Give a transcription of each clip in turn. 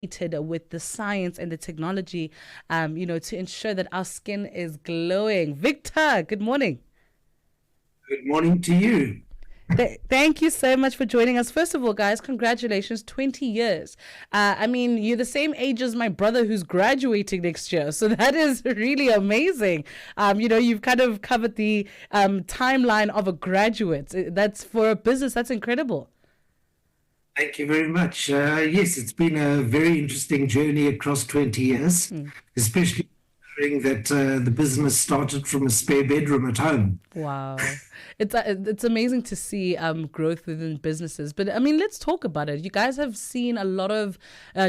with the science and the technology, to ensure that our skin is glowing. Victor, good morning. Good morning to you. Thank you so much for joining us. First of all, guys, congratulations, 20 years. You're the same age as my brother who's graduating next year. So that is really amazing. You've kind of covered the timeline of a graduate. That's for a business, that's incredible. Thank you very much. Yes, it's been a very interesting journey across 20 years, especially considering that the business started from a spare bedroom at home. Wow. It's amazing to see growth within businesses. But let's talk about it. You guys have seen a lot of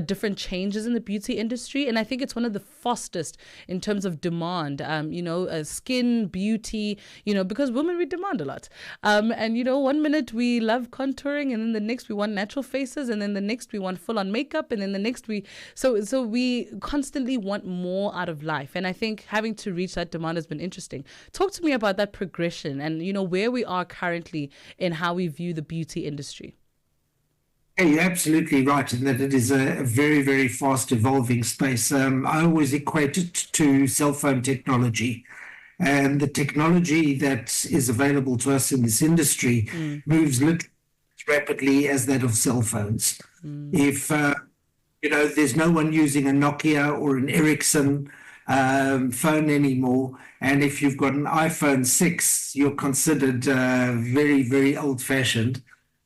different changes in the beauty industry, and I think it's one of the fastest in terms of demand. Skin, beauty, because women, we demand a lot. One minute we love contouring, and then the next we want natural faces, and then the next we want full on makeup, and then the next so we constantly want more out of life. And I think having to reach that demand has been interesting. Talk to me about that progression and where we are currently in how we view the beauty industry. Yeah, you're absolutely right in that it is a very, very fast evolving space. I always equate it to cell phone technology, and the technology that is available to us in this industry moves literally as rapidly as that of cell phones. If there's no one using a Nokia or an Ericsson phone anymore, and if you've got an iPhone 6, you're considered very, very old-fashioned.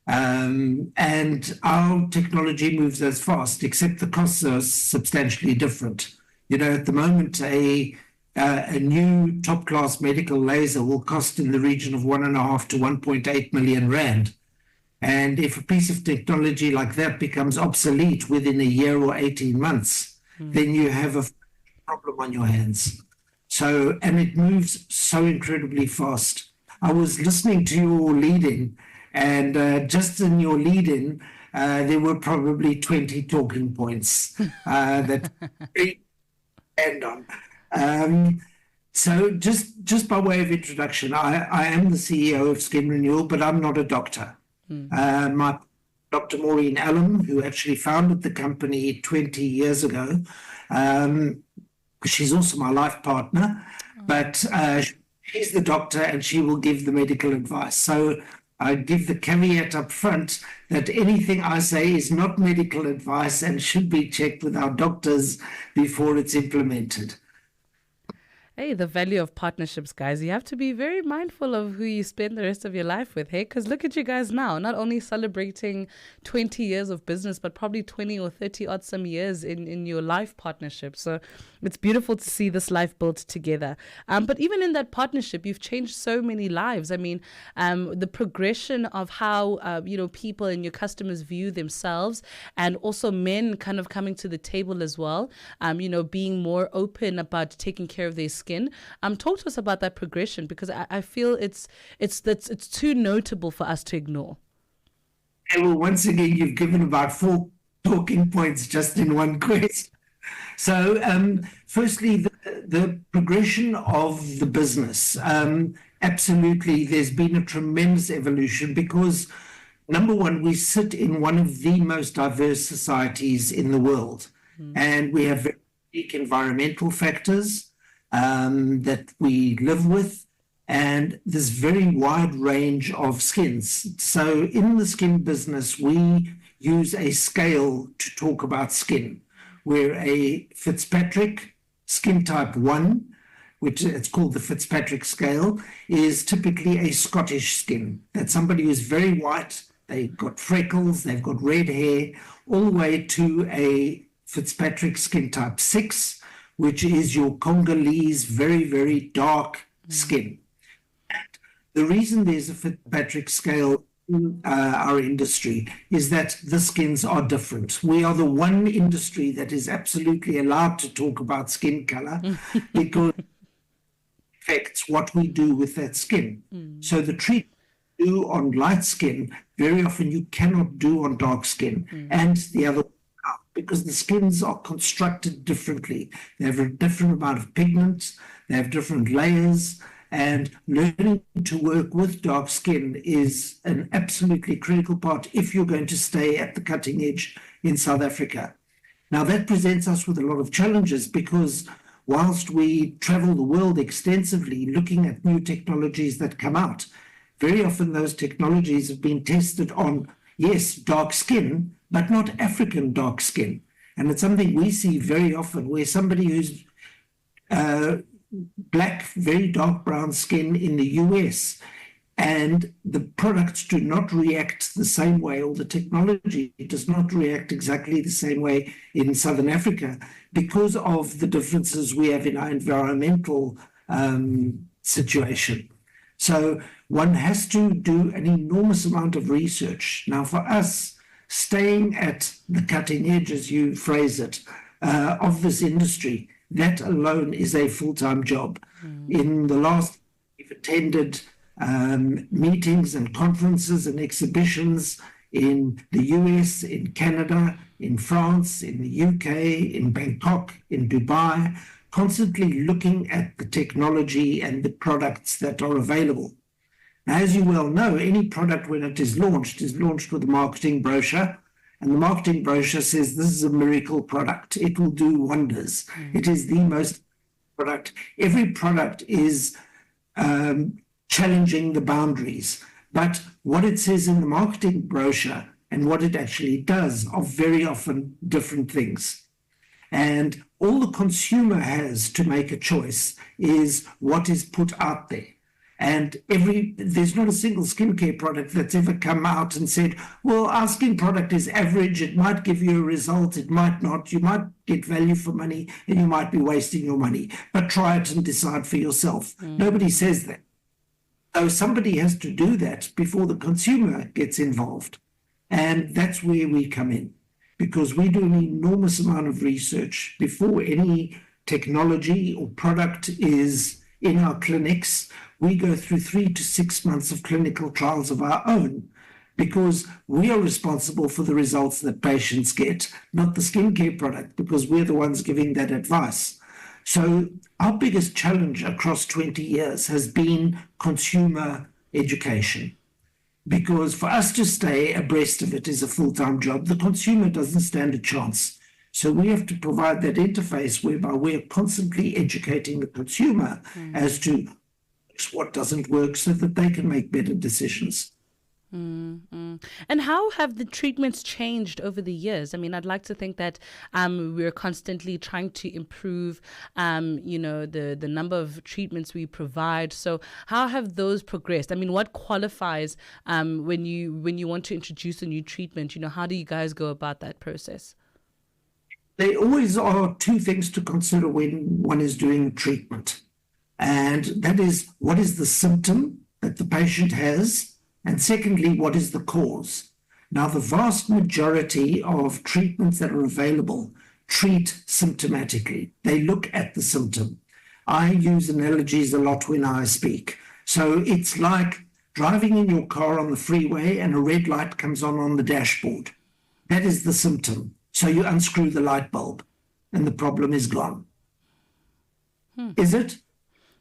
And our technology moves as fast, except the costs are substantially different. At the moment, a new top-class medical laser will cost in the region of 1.5 to 1.8 million rand. And if a piece of technology like that becomes obsolete within a year or 18 months, then you have a problem on your hands. And it moves so incredibly fast. I was listening to your lead-in, and just in your lead-in, there were probably 20 talking points that we end on. So just by way of introduction, I am the CEO of Skin Renewal, but I'm not a doctor. My Dr. Maureen Allen, who actually founded the company 20 years ago, she's also my life partner, but she's the doctor and she will give the medical advice. So I give the caveat up front that anything I say is not medical advice and should be checked with our doctors before it's implemented. Hey, the value of partnerships, guys. You have to be very mindful of who you spend the rest of your life with, hey? Because look at you guys now, not only celebrating 20 years of business, but probably 20 or 30 odd some years in your life partnership. So it's beautiful to see this life built together. But even in that partnership, you've changed so many lives. The progression of how, people and your customers view themselves, and also men kind of coming to the table as well, being more open about taking care of their skin. Talk to us about that progression, because I feel it's too notable for us to ignore. Well, once again, you've given about 4 talking points just in one question. So, firstly, the progression of the business. Absolutely, there's been a tremendous evolution because, number one, we sit in one of the most diverse societies in the world, and we have very unique environmental factors that we live with, and this very wide range of skins. So in the skin business, we use a scale to talk about skin. We're a Fitzpatrick skin type 1, which it's called the Fitzpatrick scale, is typically a Scottish skin. That's somebody who's very white, they've got freckles, they've got red hair, all the way to a Fitzpatrick skin type 6, which is your Congolese, very, very dark skin. And the reason there's a Fitzpatrick scale in our industry is that the skins are different. We are the one industry that is absolutely allowed to talk about skin color because it affects what we do with that skin. So the treatment you do on light skin, very often you cannot do on dark skin. And the other, because the skins are constructed differently. They have a different amount of pigments, they have different layers, and learning to work with dark skin is an absolutely critical part if you're going to stay at the cutting edge in South Africa. Now, that presents us with a lot of challenges because whilst we travel the world extensively looking at new technologies that come out, very often those technologies have been tested on, yes, dark skin, but not African dark skin. And it's something we see very often where somebody who's black, very dark brown skin in the US, and the products do not react the same way, or the technology does not react exactly the same way in Southern Africa because of the differences we have in our environmental situation. So one has to do an enormous amount of research. Now, for us, staying at the cutting edge, as you phrase it, of this industry, that alone is a full-time job. In the last, we've attended meetings and conferences and exhibitions in the US, in Canada, in France, in the UK, in Bangkok, in Dubai, constantly looking at the technology and the products that are available. Now, as you well know, any product when it is launched with a marketing brochure, and the marketing brochure says this is a miracle product. It will do wonders. It is the most product. Every product is challenging the boundaries. But what it says in the marketing brochure and what it actually does are very often different things. And all the consumer has to make a choice is what is put out there. And there's not a single skincare product that's ever come out and said, well, our skin product is average. It might give you a result. It might not. You might get value for money and you might be wasting your money. But try it and decide for yourself. Nobody says that. So somebody has to do that before the consumer gets involved. And that's where we come in, because we do an enormous amount of research before any technology or product is in our clinics. We go through 3 to 6 months of clinical trials of our own, because we are responsible for the results that patients get, not the skincare product, because we're the ones giving that advice. So our biggest challenge across 20 years has been consumer education, because for us to stay abreast of it is a full-time job. The consumer doesn't stand a chance. So we have to provide that interface whereby we're constantly educating the consumer as to what doesn't work so that they can make better decisions. And how have the treatments changed over the years? I mean, I'd like to think that we're constantly trying to improve, the number of treatments we provide. So how have those progressed? I mean, what qualifies when you want to introduce a new treatment? How do you guys go about that process? There always are two things to consider when one is doing treatment. And that is, what is the symptom that the patient has? And secondly, what is the cause? Now, the vast majority of treatments that are available treat symptomatically. They look at the symptom. I use analogies a lot when I speak. So it's like driving in your car on the freeway and a red light comes on the dashboard. That is the symptom. So you unscrew the light bulb and the problem is gone. Is it?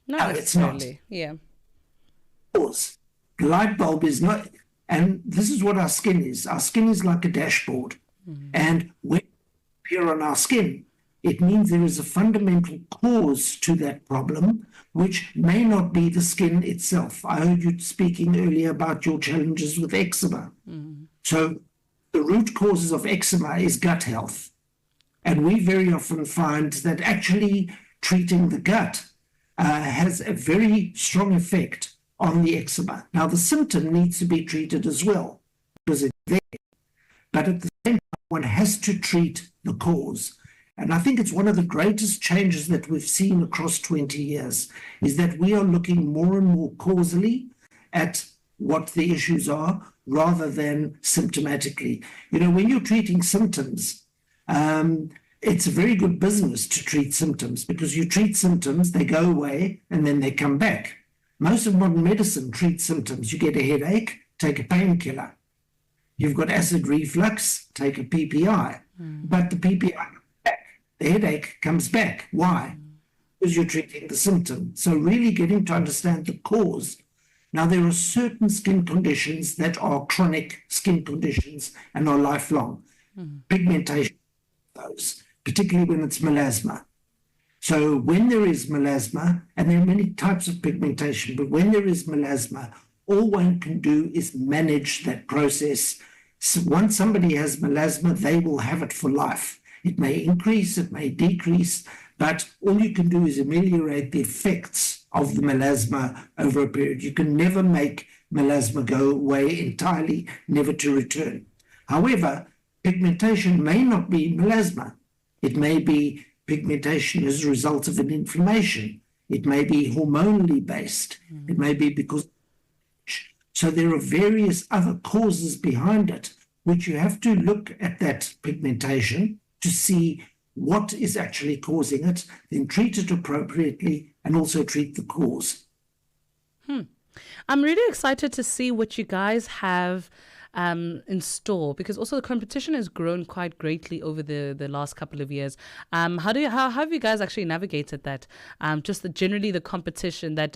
No, it's not. Yeah. Cause. The light bulb is not, and this is what our skin is. Our skin is like a dashboard. And when it appears on our skin, it means there is a fundamental cause to that problem, which may not be the skin itself. I heard you speaking earlier about your challenges with eczema. So the root causes of eczema is gut health. And we very often find that actually treating the gut has a very strong effect on the eczema. Now, the symptom needs to be treated as well, because it's there. But at the same time, one has to treat the cause. And I think it's one of the greatest changes that we've seen across 20 years, is that we are looking more and more causally at what the issues are, rather than symptomatically. When you're treating symptoms, it's a very good business to treat symptoms, because you treat symptoms, they go away, and then they come back. Most of modern medicine treats symptoms. You get a headache, take a painkiller. You've got acid reflux, take a PPI. But the PPI comes back. The headache comes back. Why? Because you're treating the symptom. So really getting to understand the cause. Now, there are certain skin conditions that are chronic skin conditions and are lifelong. Pigmentation, those. particularly when it's melasma. So when there is melasma, and there are many types of pigmentation, but when there is melasma, all one can do is manage that process. So once somebody has melasma, they will have it for life. It may increase, it may decrease, but all you can do is ameliorate the effects of the melasma over a period. You can never make melasma go away entirely, never to return. However, pigmentation may not be melasma. It may be pigmentation as a result of an inflammation. It may be hormonally based. It may be because... So there are various other causes behind it, which you have to look at that pigmentation to see what is actually causing it, then treat it appropriately, and also treat the cause. I'm really excited to see what you guys have in store, because also the competition has grown quite greatly over the last couple of years. How have you guys actually navigated that? Just generally the competition that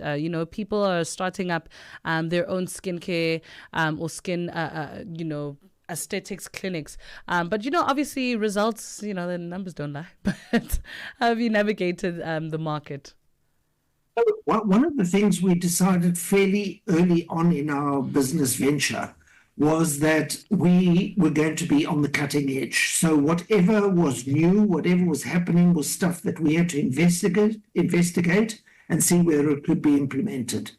people are starting up their own skincare or skin aesthetics clinics, but obviously results, the numbers don't lie. But how have you navigated the market? One of the things we decided fairly early on in our business venture was that we were going to be on the cutting edge. So whatever was new, whatever was happening, was stuff that we had to investigate and see where it could be implemented.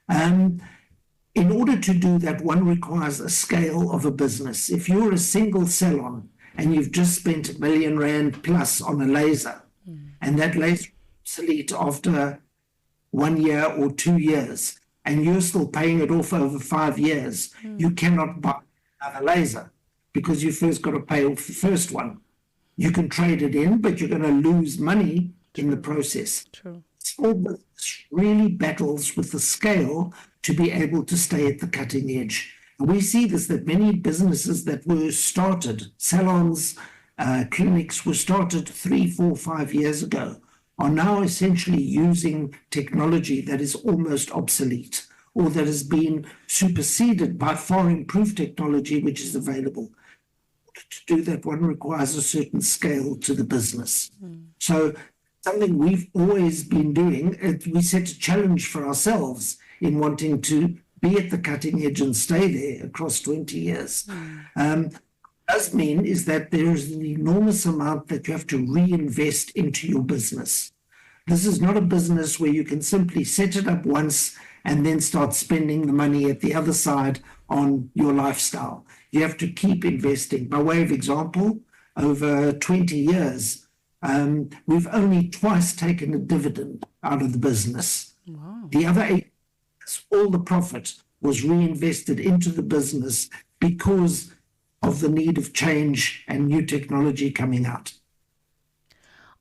In order to do that, one requires a scale of a business. If you're a single salon and you've just spent R1 million plus on a laser, and that laser is obsolete after 1 year or 2 years, and you're still paying it off over 5 years, you cannot buy another laser because you first got to pay off the first one. You can trade it in, but you're going to lose money in the process. True. Small business really battles with the scale to be able to stay at the cutting edge. And we see this, that many businesses that were started, salons, clinics were started 3, 4, 5 years ago, are now essentially using technology that is almost obsolete or that has been superseded by far improved technology which is available. To do that, one requires a certain scale to the business. So something we've always been doing, we set a challenge for ourselves in wanting to be at the cutting edge and stay there across 20 years. Does mean is that there is an enormous amount that you have to reinvest into your business. This is not a business where you can simply set it up once and then start spending the money at the other side on your lifestyle. You have to keep investing. By way of example, over 20 years, we've only twice taken a dividend out of the business. Wow. The other 8 years, all the profit was reinvested into the business because of the need of change and new technology coming out.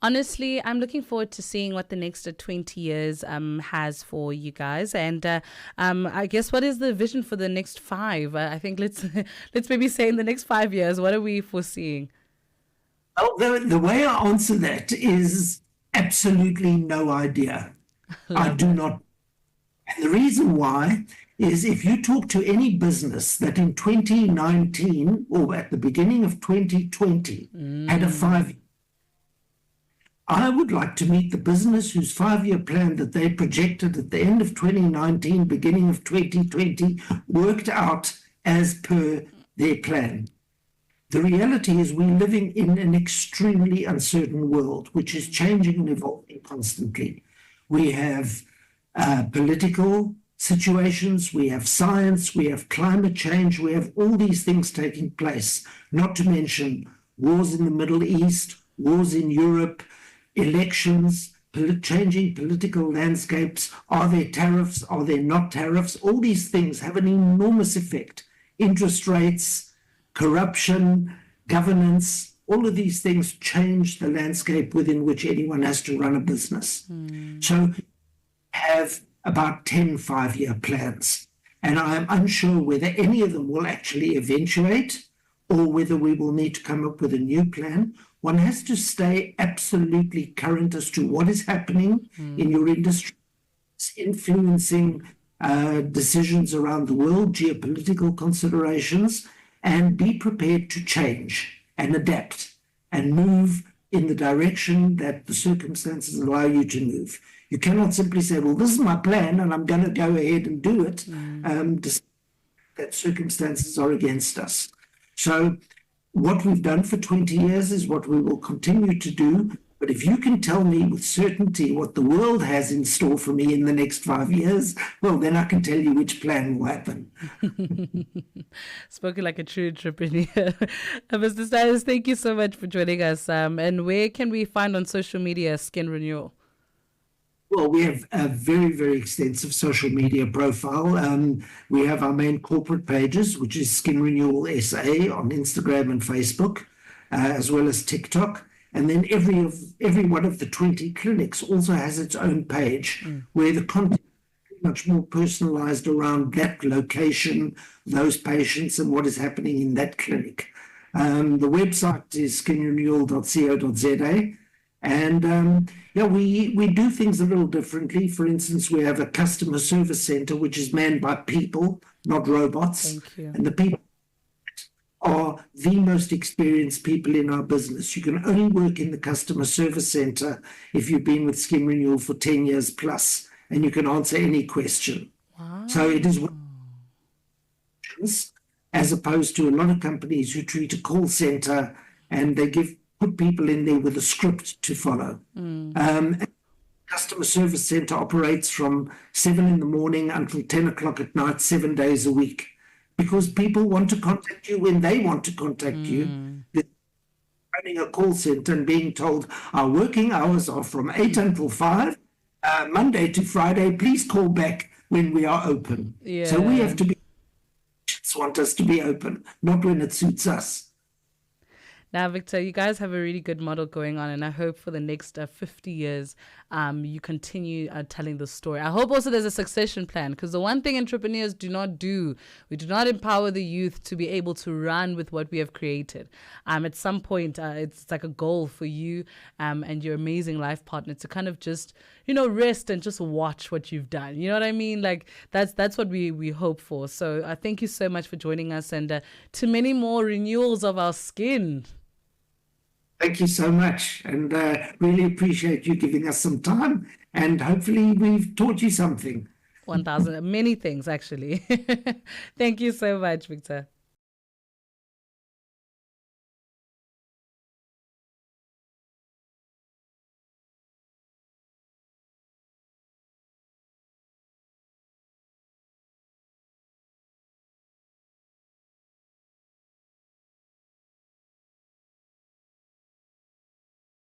Honestly, I'm looking forward to seeing what the next 20 years has for you guys. And I guess, what is the vision for the next 5? I think let's maybe say in the next 5 years, what are we foreseeing? Well, the way I answer that is absolutely no idea. I do not. And the reason why is if you talk to any business that in 2019 or at the beginning of 2020 had a 5-year, I would like to meet the business whose 5-year plan that they projected at the end of 2019, beginning of 2020, worked out as per their plan. The reality is we're living in an extremely uncertain world, which is changing and evolving constantly. We have political situations, we have science, we have climate change, we have all these things taking place, not to mention wars in the Middle East, wars in Europe, elections, changing political landscapes. Are there tariffs? Are there not tariffs? All these things have an enormous effect. Interest rates, corruption, governance, all of these things change the landscape within which anyone has to run a business. So have about 10 5-year plans. And I am unsure whether any of them will actually eventuate or whether we will need to come up with a new plan. One has to stay absolutely current as to what is happening in your industry. It's influencing decisions around the world, geopolitical considerations, and be prepared to change and adapt and move in the direction that the circumstances allow you to move. You cannot simply say, well, this is my plan and I'm going to go ahead and do it, that circumstances are against us. So what we've done for 20 years is what we will continue to do. But if you can tell me with certainty what the world has in store for me in the next 5 years, well, then I can tell you which plan will happen. Spoken like a true entrepreneur. Mr. Snyders, thank you so much for joining us. And where can we find on social media Skin Renewal? Well, we have a very, very extensive social media profile. We have our main corporate pages, which is Skin Renewal SA on Instagram and Facebook, as well as TikTok. And then every one of the 20 clinics also has its own page where the content is much more personalized around that location, those patients, and what is happening in that clinic. The website is skinrenewal.co.za. And we do things a little differently. For instance, we have a customer service center, which is manned by people, not robots. Thank you. And the people are the most experienced people in our business. You can only work in the customer service center if you've been with Skin Renewal for 10 years plus, and you can answer any question. Wow. So it is as opposed to a lot of companies who treat a call center and they put people in there with a script to follow. Customer service center operates from 7 in the morning until 10 o'clock at night, 7 days a week, because people want to contact you when they want to contact you. They're running a call center and being told our working hours are from 8 until 5, Monday to Friday. Please call back when we are open. Yeah. So we have to want us to be open, not when it suits us. Now, Victor, you guys have a really good model going on, and I hope for the next 50 years you continue telling the story. I hope also there's a succession plan, because the one thing entrepreneurs do not do, we do not empower the youth to be able to run with what we have created. At some point, it's like a goal for you and your amazing life partner to kind of just, rest and just watch what you've done. You know what I mean? Like that's what we hope for. So thank you so much for joining us, and to many more renewals of our skin. Thank you so much, and really appreciate you giving us some time, and hopefully we've taught you something. 1,000, many things actually. Thank you so much, Victor.